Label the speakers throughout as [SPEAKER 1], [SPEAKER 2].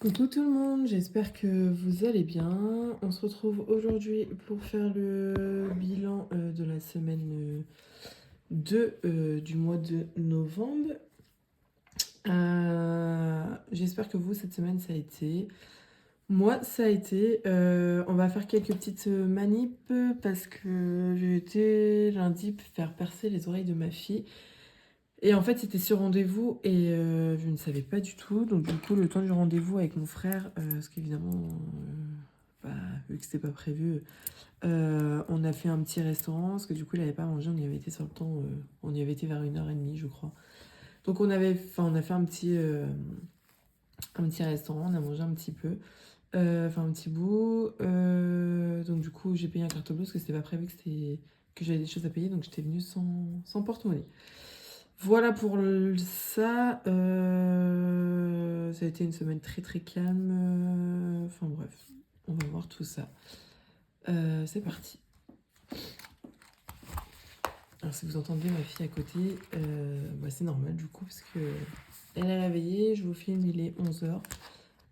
[SPEAKER 1] Coucou tout le monde, j'espère que vous allez bien. On se retrouve aujourd'hui pour faire le bilan de la semaine 2 du mois de novembre. J'espère que vous, cette semaine, ça a été. Moi, ça a été. On va faire quelques petites manips parce que j'ai été lundi faire percer les oreilles de ma fille. Et en fait, c'était sur rendez-vous et je ne savais pas du tout. Donc, du coup, le temps du rendez-vous avec mon frère, parce qu'évidemment, bah, vu que c'était pas prévu, on a fait un petit restaurant. Parce que du coup, il n'avait pas mangé. On y avait été sur le temps. On y avait été vers 1h30, je crois. Donc, on a fait un petit restaurant. On a mangé un petit peu. Enfin, un petit bout. Donc, du coup, j'ai payé un carte bleue parce que c'était pas prévu que j'avais des choses à payer. Donc, j'étais venue sans porte-monnaie. Voilà pour ça. Ça a été une semaine très très calme. Enfin bref, on va voir tout ça. C'est parti. Alors si vous entendez ma fille à côté, bah, c'est normal du coup parce que elle est réveillée. Je vous filme, il est 11h.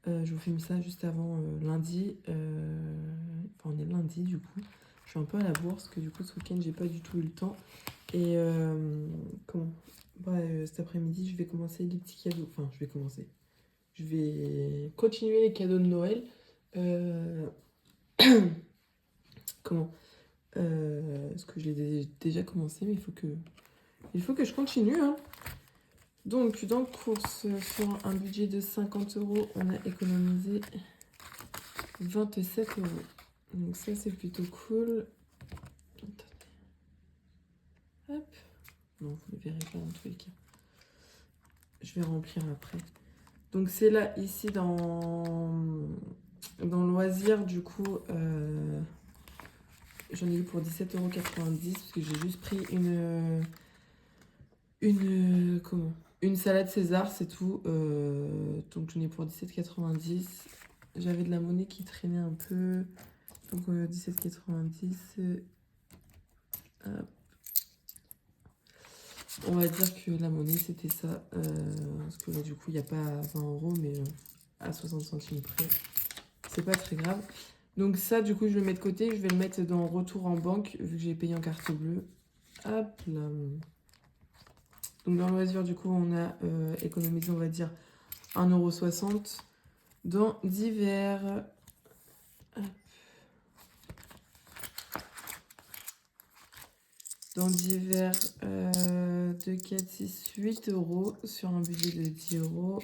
[SPEAKER 1] Je vous filme ça juste avant lundi. Enfin on est lundi du coup. Je suis un peu à la bourse parce que du coup ce week-end j'ai pas du tout eu le temps. Et comment cet après-midi, je vais commencer les petits cadeaux. Enfin, je vais commencer. Je vais continuer les cadeaux de Noël. Euh, comment Parce que je les ai déjà commencé, mais il faut que je continue. Hein. Donc, dans course, sur un budget de 50 €, on a économisé 27 €. Donc ça, c'est plutôt cool. Hop. Non, vous ne le verrez pas dans tous les cas. Je vais remplir après. Donc c'est là, ici, dans loisirs, du coup, j'en ai eu pour 17,90 € parce que j'ai juste pris une salade César, c'est tout. Donc j'en ai pour 17,90 €. J'avais de la monnaie qui traînait un peu. Donc 17,90 €. Hop. On va dire que la monnaie c'était ça. Parce que là du coup il n'y a pas 20 € mais à 60 centimes près. C'est pas très grave. Donc ça du coup je le mets de côté. Je vais le mettre dans retour en banque vu que j'ai payé en carte bleue. Hop là. Donc dans le loisir du coup on a économisé on va dire 1,60 €. Dans divers. Dans divers 2, 4, 6, 8 € sur un budget de 10 €. Hop.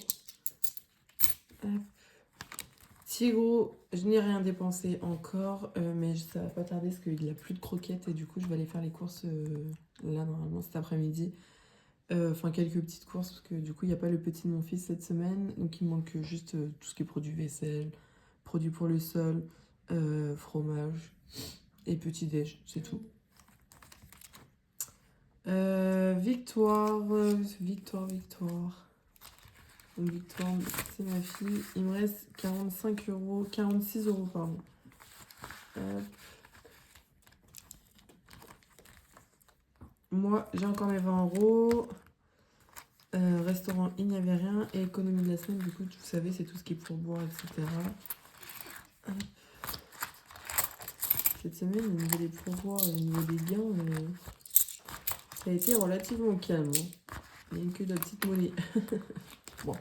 [SPEAKER 1] Tigro, je n'ai rien dépensé encore, mais ça va pas tarder parce qu'il n'y a plus de croquettes et du coup je vais aller faire les courses là normalement cet après-midi. Enfin quelques petites courses parce que du coup il n'y a pas le petit de mon fils cette semaine, donc il me manque juste tout ce qui est produit vaisselle, produits pour le sol, fromage et petit déj, c'est tout. Victoire. Donc Victoire, c'est ma fille. Il me reste 45 €, 46 € pardon. Moi, j'ai encore mes 20 €. Restaurant, il n'y avait rien. Et économie de la semaine, du coup, vous savez, c'est tout ce qui est pourboire, etc. Hop. Cette semaine, au niveau des pourboires et au niveau des gains, ça a été relativement calme. Hein. Il n'y a que de la petite monnaie. Bon,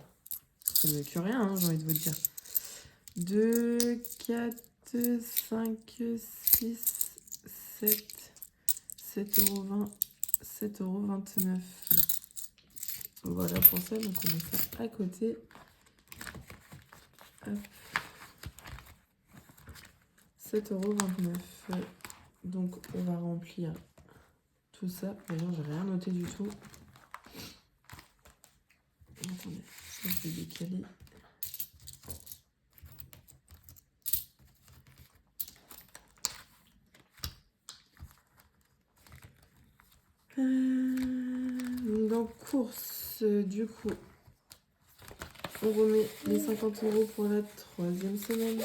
[SPEAKER 1] c'est mieux que rien, hein, j'ai envie de vous dire. 2, 4, 5, 6, 7, 7,20 €, 7,29 €. Voilà pour ça, donc on met ça à côté. Hop. 7,29 €. Donc on va remplir tout ça. D'ailleurs, j'ai rien noté du tout. Attendez, ça je vais décaler. Dans course, du coup, on remet les 50 € pour la 3e semaine.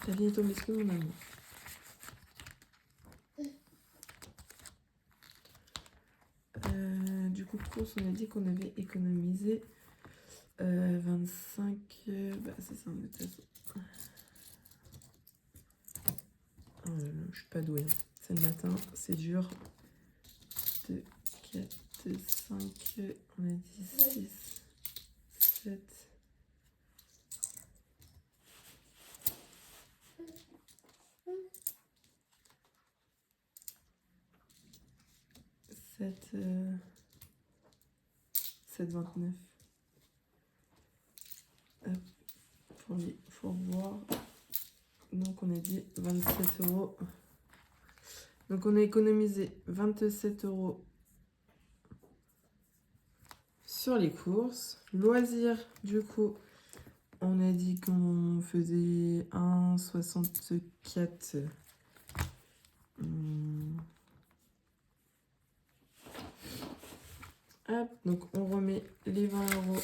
[SPEAKER 1] Ça vient tomber sur mon amour. Du coup, course, on a dit qu'on avait économisé 25... bah, c'est ça, de toute façon. Oh là là, je suis pas douée. C'est le matin, c'est dur. 2, 4, 5, on a dit 6, 7... 7,29. Pour voir. Donc on a dit 27 euros. Donc on a économisé 27 euros sur les courses. Loisirs, du coup, on a dit qu'on faisait 1,64. Hop, donc on remet les 20 euros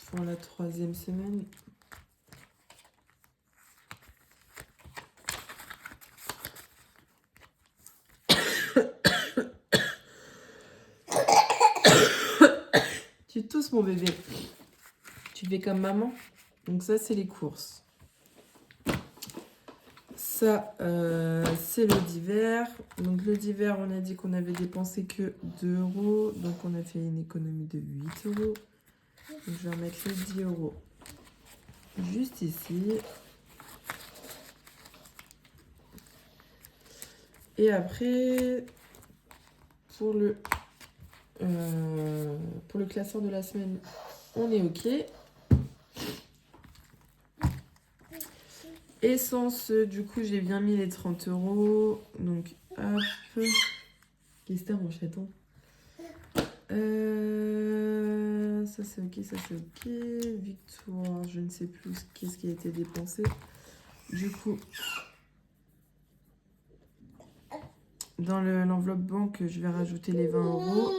[SPEAKER 1] pour la 3e semaine. Tu tousses mon bébé. Tu fais comme maman. Donc ça c'est les courses. Ça c'est le d'hiver. Donc le d'hiver on a dit qu'on avait dépensé que 2 euros. Donc on a fait une économie de 8 euros. Donc je vais remettre les 10 euros juste ici. Et après pour le classeur de la semaine, on est ok. Essence, du coup, j'ai bien mis les 30 euros. Donc, hop. Qu'est-ce que t'as, mon chaton? Ça, c'est ok, ça, c'est ok. Victoire, je ne sais plus qu'est-ce qui a été dépensé. Du coup, dans l'enveloppe banque, je vais rajouter les 20 euros.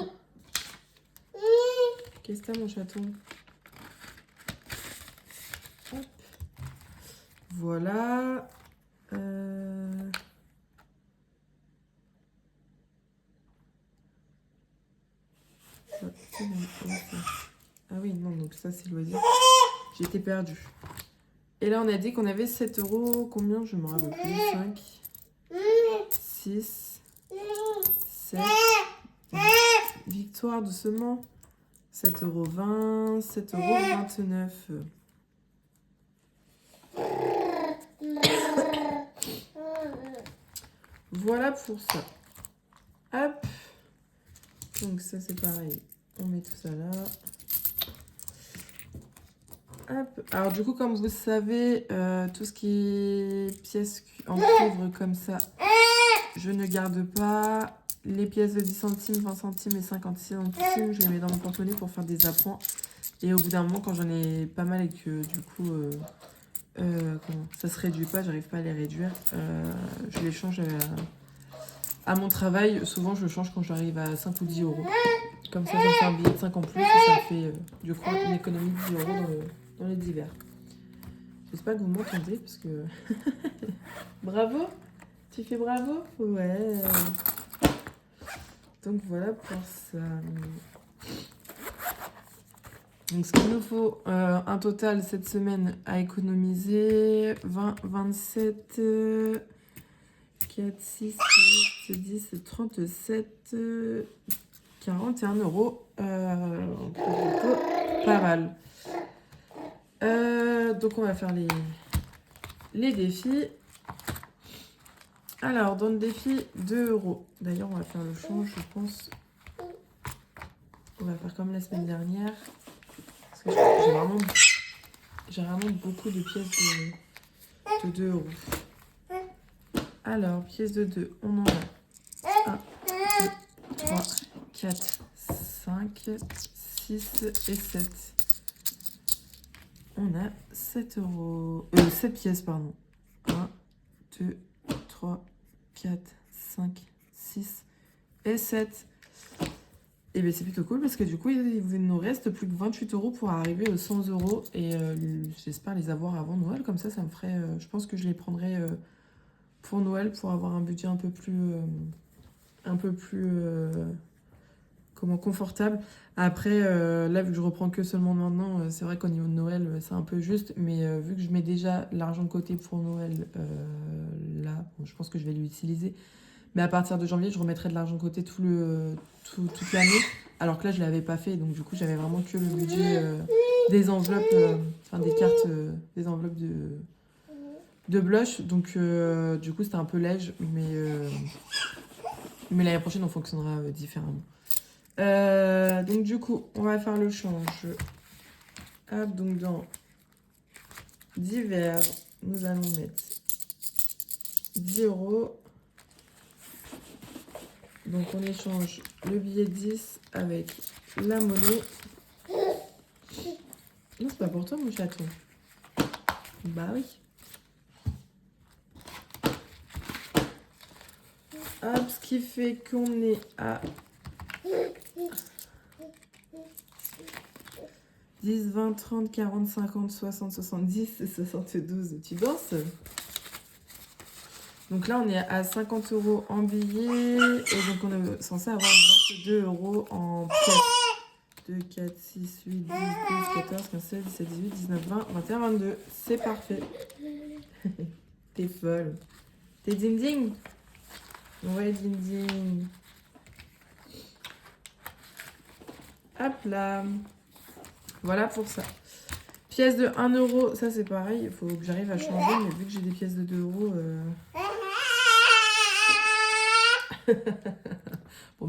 [SPEAKER 1] Qu'est-ce que t'as, mon chaton? Hop. Voilà. Ah oui, non, donc ça c'est loisir. J'étais perdue. Et là, on a dit qu'on avait 7 euros. Combien? Je me rappelle plus. 5, 6, 7. Victoire, doucement. 7,20 €, 7,29 €. Voilà pour ça. Hop. Donc ça c'est pareil. On met tout ça là. Hop. Alors du coup, comme vous savez, tout ce qui est pièces en cuivre comme ça, je ne garde pas. Les pièces de 10 centimes, 20 centimes et 50 centimes, je les mets dans mon porte-monnaie pour faire des appoints. Et au bout d'un moment, quand j'en ai pas mal et que du coup, ça se réduit pas, j'arrive pas à les réduire, je les change à mon travail. Souvent, je le change quand j'arrive à 5 ou 10 euros. Comme ça me fait un billet de 5 en plus et ça me fait du coup une économie de 10 euros dans les divers. J'espère que vous m'entendez parce que... Bravo! Tu fais bravo? Ouais! Donc voilà pour ça. Donc ce qu'il nous faut un total cette semaine à économiser 20, 27, 4, 6, 8, 10, 37, 41 euros. Donc pas mal. Donc on va faire les défis. Alors dans le défi 2 euros. D'ailleurs on va faire le change, je pense. On va faire comme la semaine dernière. Parce que j'ai vraiment beaucoup de pièces de 2 euros. Alors, pièces de 2, on en a 1, 2, 3, 4, 5, 6 et 7. On a 7 euros. 7 pièces, pardon. 1, 2, 3, 4, 5, 6 et 7. Et bien c'est plutôt cool parce que du coup il nous reste plus que 28 euros pour arriver aux 100 euros. Et j'espère les avoir avant Noël. Comme ça me ferait... je pense que je les prendrai pour Noël pour avoir un budget un peu plus... comment confortable. Après, là, vu que je reprends que seulement maintenant, c'est vrai qu'au niveau de Noël, c'est un peu juste. Mais vu que je mets déjà l'argent de côté pour Noël, là, bon, je pense que je vais l'utiliser. Mais à partir de janvier, je remettrai de l'argent de côté toute l'année. Alors que là, je ne l'avais pas fait. Donc, du coup, j'avais vraiment que le budget des enveloppes, enfin des cartes, des enveloppes de blush. Donc, du coup, c'était un peu léger. Mais l'année prochaine, on fonctionnera différemment. Donc, du coup, on va faire le change. Hop, donc dans divers, nous allons mettre 10 €. Donc on échange le billet 10 avec la monnaie. Non, c'est pas pour toi, mon chaton. Bah oui. Hop, ce qui fait qu'on est à 10, 20, 30, 40, 50, 60, 70 et 72. Tu danses? Donc là, on est à 50 € en billets. Et donc, on est censé avoir 22 € en pièces. 2, 4, 6, 8, 10, 12, 14, 15, 16, 17, 18, 19, 20, 21, 22. C'est parfait. T'es folle. T'es ding-ding? Ouais, ding-ding. Hop là. Voilà pour ça. Pièces de 1 €, ça c'est pareil. Il faut que j'arrive à changer, mais vu que j'ai des pièces de 2 €... Bon,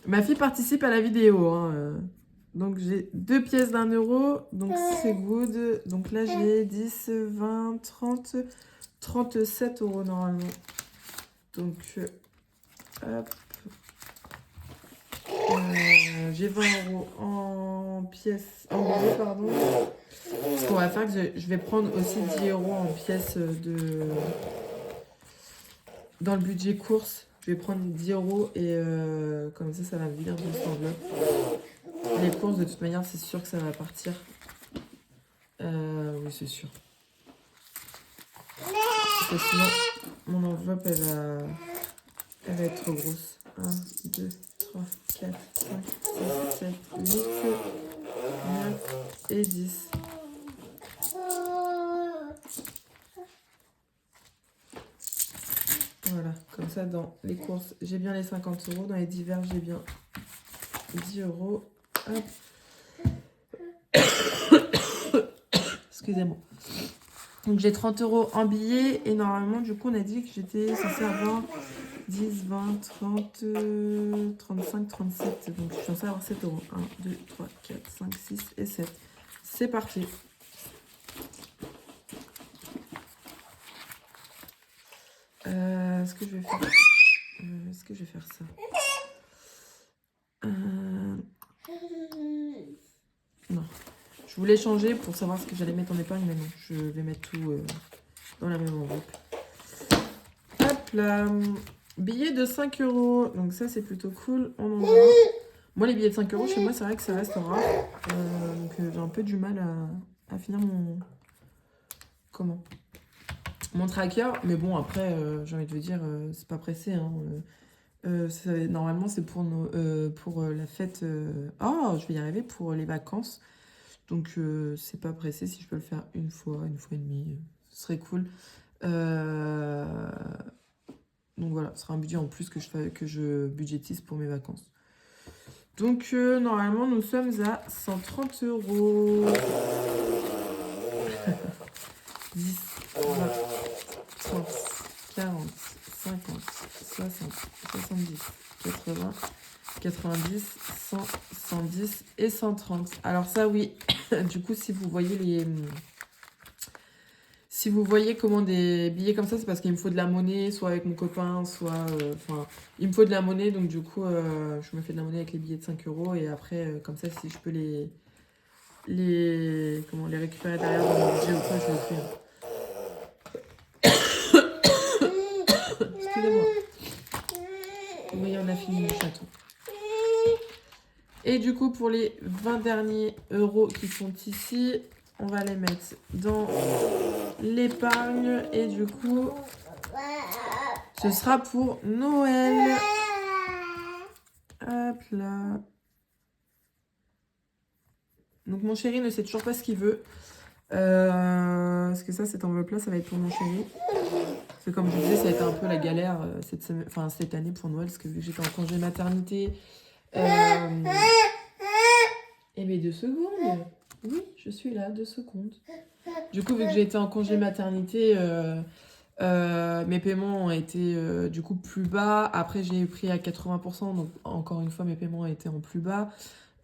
[SPEAKER 1] ma fille participe à la vidéo. Hein. Donc j'ai 2 pièces d'1 €. Donc c'est good. Donc là j'ai 10, 20, 30, 37 € normalement. Donc hop. J'ai 20 € en pièces, en billets, pardon. Ce qu'on va faire, je vais prendre aussi 10 € en pièces dans le budget course. Je vais prendre 10 € et comme ça va venir dans cette enveloppe. Les courses, de toute manière, c'est sûr que ça va partir. Oui, c'est sûr. Parce que sinon, mon enveloppe, elle va être trop grosse. 1, 2, 3, 4, 5, 6, 7, 8, 9 et 10. Voilà, comme ça, dans les courses, j'ai bien les 50 €. Dans les divers, j'ai bien 10 €. Hop. Excusez-moi. Donc j'ai 30 € en billets et normalement du coup on a dit que j'étais censée avoir 10, 20, 30, 35, 37. Donc je suis censée avoir 7 €. 1, 2, 3, 4, 5, 6 et 7. C'est parfait. Est-ce que je vais faire ça? Non. Je voulais changer pour savoir ce que j'allais mettre en épargne, mais non. Je vais mettre tout dans la même enveloppe. Hop là. Billets de 5 €. Donc ça, c'est plutôt cool. On en a. Moi, les billets de 5 € chez moi, c'est vrai que ça reste rare. Donc j'ai un peu du mal à finir mon tracker. Mais bon, après, j'ai envie de vous dire, c'est pas pressé. Hein. Normalement, c'est pour la fête. Oh, je vais y arriver pour les vacances. Donc, c'est pas pressé. Si je peux le faire une fois et demie, ce serait cool. Donc voilà, ce sera un budget en plus que je budgétise pour mes vacances. Donc, normalement, nous sommes à 130 €. 10, 20, 30, 40, 50, 60, 70, 80, 90, 100, 110 et 130. Alors ça, oui, du coup, si vous voyez comment des billets comme ça, c'est parce qu'il me faut de la monnaie, soit avec mon copain, soit... il me faut de la monnaie, donc du coup, je me fais de la monnaie avec les billets de 5 € et après, comme ça, si je peux les récupérer derrière dans mon budget ou quoi, je le fais. Excusez-moi. Oui, on a fini le château. Et du coup, pour les 20 derniers € qui sont ici, on va les mettre dans l'épargne. Et du coup, ce sera pour Noël. Hop là. Donc mon chéri ne sait toujours pas ce qu'il veut. Parce que ça, cette enveloppe-là, ça va être pour mon chéri. Parce que comme je vous disais, ça a été un peu la galère cette année pour Noël, parce que vu que j'étais en congé maternité. Eh bien, 2 secondes. Oui, je suis là, 2 secondes. Du coup, vu que j'ai été en congé maternité, mes paiements ont été du coup plus bas. Après, j'ai pris à 80%, donc encore une fois, mes paiements ont été en plus bas.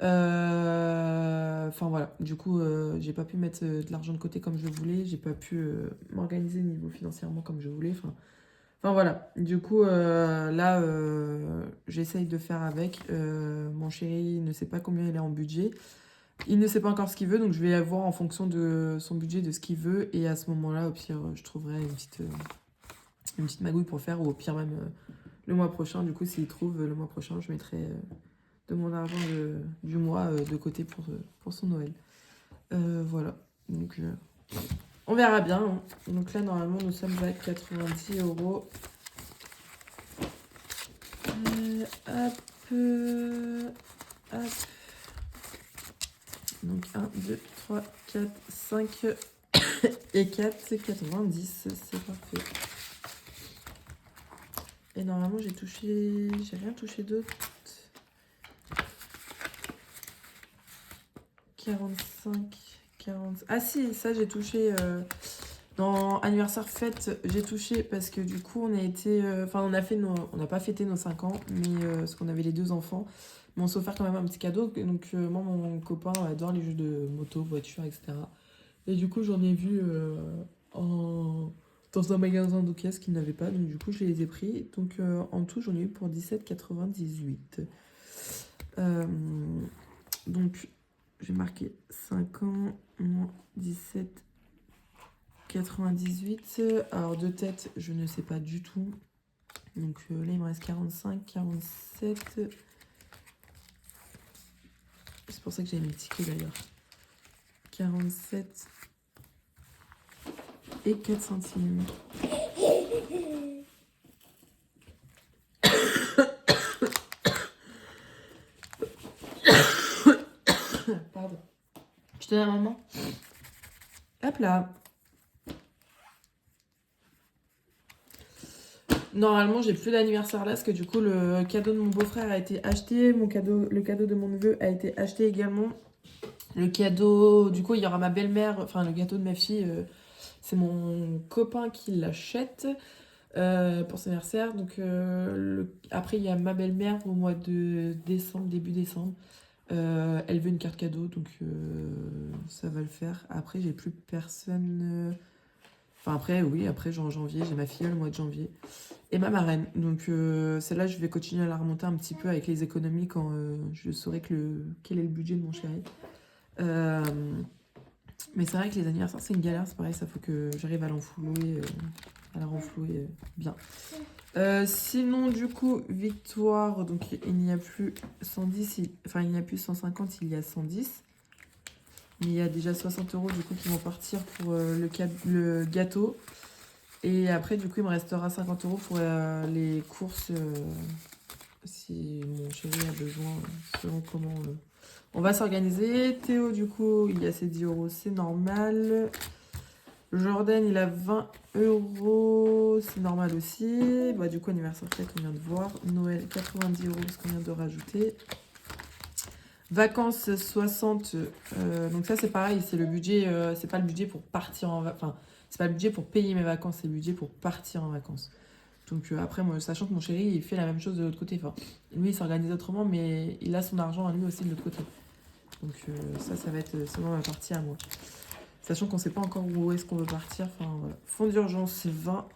[SPEAKER 1] Enfin voilà, du coup, j'ai pas pu mettre de l'argent de côté comme je voulais. J'ai pas pu m'organiser niveau financièrement comme je voulais. Enfin voilà, du coup, là, j'essaye de faire avec. Mon chéri ne sait pas combien il est en budget. Il ne sait pas encore ce qu'il veut, donc je vais voir en fonction de son budget, de ce qu'il veut. Et à ce moment-là, au pire, je trouverai une petite magouille pour faire. Ou au pire, même le mois prochain. Du coup, s'il trouve le mois prochain, je mettrai de mon argent du mois de côté pour son Noël. Voilà, donc on verra bien. Hein. Donc là, normalement, nous sommes à 90 €. Hop. Donc 1, 2, 3, 4, 5 et 4, c'est 90, c'est parfait. Et normalement j'ai rien touché d'autre. 45, 40. Ah si, ça j'ai touché dans anniversaire fête, j'ai touché parce que du coup on a été, on n'a pas fêté nos 5 ans, mais parce qu'on avait les 2 enfants. Mais on s'est offert quand même un petit cadeau. Donc moi, mon copain adore les jeux de moto, voiture, etc. Et du coup, j'en ai vu dans un magasin d'occasion qui n'avait pas. Donc du coup, je les ai pris. Donc en tout, j'en ai eu pour 17,98 €. Donc j'ai marqué 5 ans moins 17,98 €. Alors de tête, je ne sais pas du tout. Donc là, il me reste 45, 47. C'est pour ça que j'ai mis le ticket d'ailleurs. 47 et 4 centimes. Pardon. Je te donne un moment. Hop là. Normalement, j'ai plus d'anniversaire là parce que du coup, le cadeau de mon beau-frère a été acheté. Le cadeau de mon neveu a été acheté également. Le cadeau, du coup, il y aura ma belle-mère, enfin le gâteau de ma fille, c'est mon copain qui l'achète pour son anniversaire. Donc après, il y a ma belle-mère au mois de décembre, début décembre. Elle veut une carte cadeau, donc ça va le faire. Après, j'ai plus personne. Enfin après, oui, après janvier, j'ai ma fille le mois de janvier. Et ma marraine. Donc celle-là, je vais continuer à la remonter un petit peu avec les économies quand je saurai quel est le budget de mon chéri. Mais c'est vrai que les anniversaires, c'est une galère, c'est pareil, ça faut que j'arrive à l'enflouer, à la renflouer bien. Sinon, du coup, victoire, donc il n'y a plus 110, il n'y a plus 150, il y a 110. Mais il y a déjà 60 € du coup qui vont partir pour le gâteau. Et après, du coup, il me restera 50 € pour les courses si mon chéri a besoin, selon comment on va s'organiser. Théo, du coup, il a ses 10 €, c'est normal. Jordan, il a 20 €, c'est normal aussi. Bah, du coup, anniversaire fête, on vient de voir. Noël, 90 € parce qu'on vient de rajouter. Vacances, 60. Donc ça, c'est pareil, c'est le budget, c'est pas le budget pour partir en vacances. Enfin, c'est pas le budget pour payer mes vacances, c'est le budget pour partir en vacances. Donc après, moi, sachant que mon chéri, il fait la même chose de l'autre côté. Enfin, lui, il s'organise autrement, mais il a son argent à lui aussi de l'autre côté. Donc ça va être selon ma partie à moi. Sachant qu'on sait pas encore où est-ce qu'on veut partir. Enfin, voilà. Fonds d'urgence, c'est 20.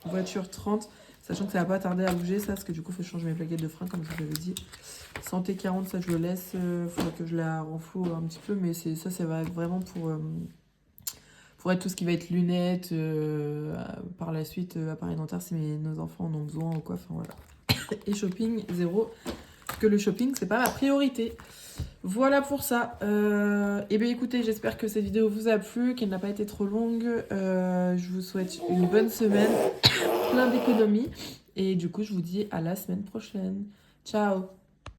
[SPEAKER 1] Voiture, 30. Sachant que ça va pas tarder à bouger, ça, parce que du coup, il faut changer mes plaquettes de frein, comme je vous l'avais dit. Santé, 40, ça, je le laisse. Faudra que je la renfloue un petit peu, mais ça va être vraiment pour être tout ce qui va être lunettes. Par la suite, appareil dentaire, si nos enfants en ont besoin ou quoi. Enfin, voilà. Et shopping, 0. Que le shopping, c'est pas ma priorité. Voilà pour ça. Et bien écoutez, j'espère que cette vidéo vous a plu, qu'elle n'a pas été trop longue. Je vous souhaite une bonne semaine, plein d'économies. Et du coup, je vous dis à la semaine prochaine. Ciao.